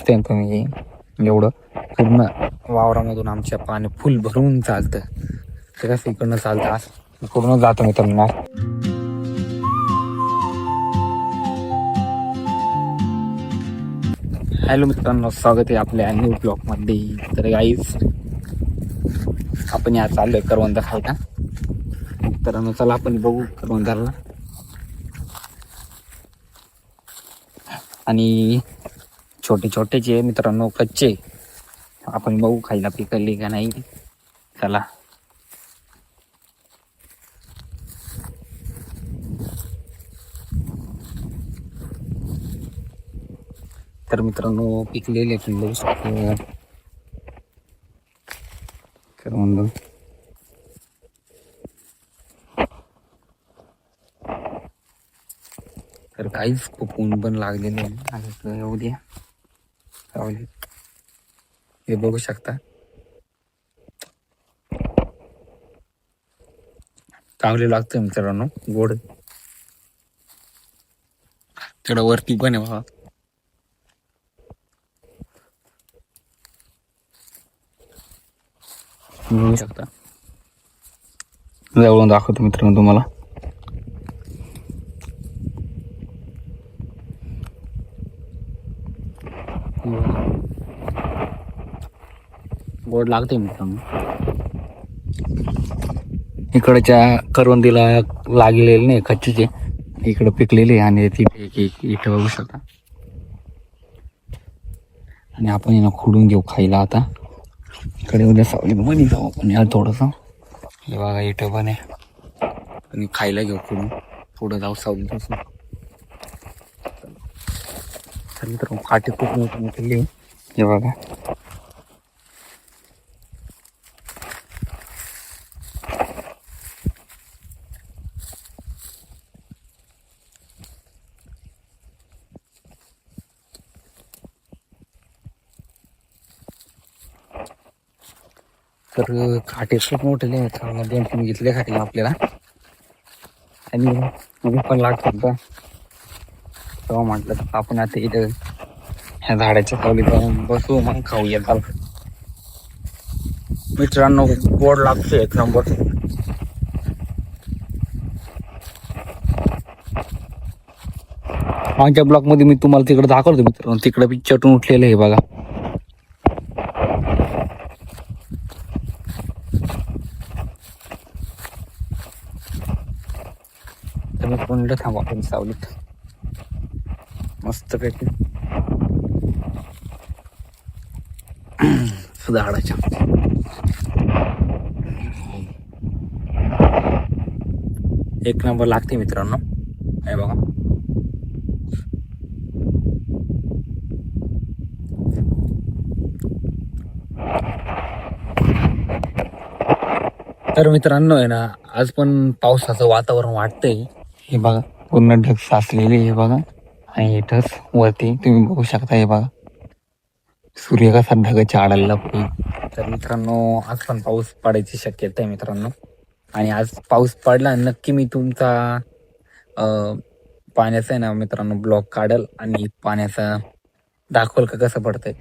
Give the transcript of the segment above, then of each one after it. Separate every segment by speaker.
Speaker 1: दिसतंय ना तुम्ही एवढं पूर्ण वावरामधून आमच्या पाणी फुल भरून चालतं. ते कसं इकडनं चालतं असं पूर्ण जातं मित्रांनो. हॅलो मित्रांनो, स्वागत आहे आपल्या न्यू ब्लॉग मध्ये. तर गाईज आपण या चाललोय करवंद खायला. तर चला आपण बघू करवंदाला. आणि छोटे छोटे जे मित्रांनो कच्चे आपण बघू खायला पिकले का नाही. चला तर मित्रांनो पिकलेले पण बघू शकतो करवंद. तर काहीच खूप ऊन पण लागलेले आहे. येऊ द्या सावली, हे बघू शकता चांगले लागतं मित्रांनो, गोड. तिकडं वरती पण आहे बघा. बघू शकता, जवळून दाखवतो मित्रांनो तुम्हाला. गोड लागते मित्रांनो. इकडच्या करवंदीला लागलेले नाही कच्चीचे, इकडं पिकलेले आणि ती इथं बघू शकता. आणि आपण यांना खोडून घेऊ खायला. आता इकडे उद्या सावली मध्ये जाऊ आपण यार थोडस. हे बघा इथं पण आहे, आणि खायला घेऊ खोडून. पुढं जाऊ सावली पासून. तर मित्रांनो फाटे खूप मोठे मोठे, हे बघा. तर खाटे खूप मोठे आहेत. 2-3 घेतले खाटे आपल्याला. आणि पण लागतात का तेव्हा म्हटलं तर आपण आता इथं ह्या झाडाच्या सावलीत जाऊन बसू, मग खाऊया. चाल मित्रांनो, गोड लागतोय एक नंबर. मागच्या ब्लॉक मध्ये मी तुम्हाला तिकडे दाखवतो मित्रांनो, तिकडे बी चटून उठलेलं आहे बघा. तर मी थांबा आपण सावलीत मस्त पैकी झाडाच्या एक नंबर लागते मित्रांनो. हे बघा, तर मित्रांनो आहे ना, आज पण पावसाचं वातावरण वाटतंय. हे बघा पूर्ण ढग साचलेले, हे बघा. आणि इथंच वरती तुम्ही बघू शकता, हे बघा सूर्य कसा ढगाच्या आडायला लागतोय. तर मित्रांनो आज पण पाऊस पडायची शक्यता आहे मित्रांनो. आणि आज पाऊस पडला नक्की मी तुमचा पाण्याचा आहे ना मित्रांनो ब्लॉग काढल आणि पाण्याचा दाखवल का कसं पडतंय.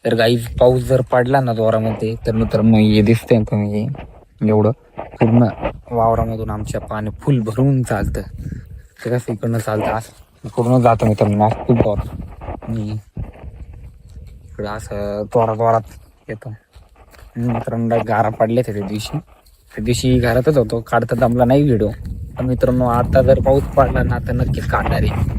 Speaker 1: तर काही पाऊस जर पडला ना जोरामध्ये, तर मित्रांनो हे दिसतंय तुम्ही एवढं पूर्ण वावरामधून आमच्या पाणी फुल भरून चालतं. ते कसं इकडनं चालतं असं पूर्ण जातं मित्रांनो खूप जोरात. आणि इकडं असं जोरात येतो मित्रांनो. गारा पडले त्या दिवशी घरातच होतो, काढता जमला नाही व्हिडिओ. तर मित्रांनो आता जर पाऊस पडला ना तर नक्कीच काढणार आहे.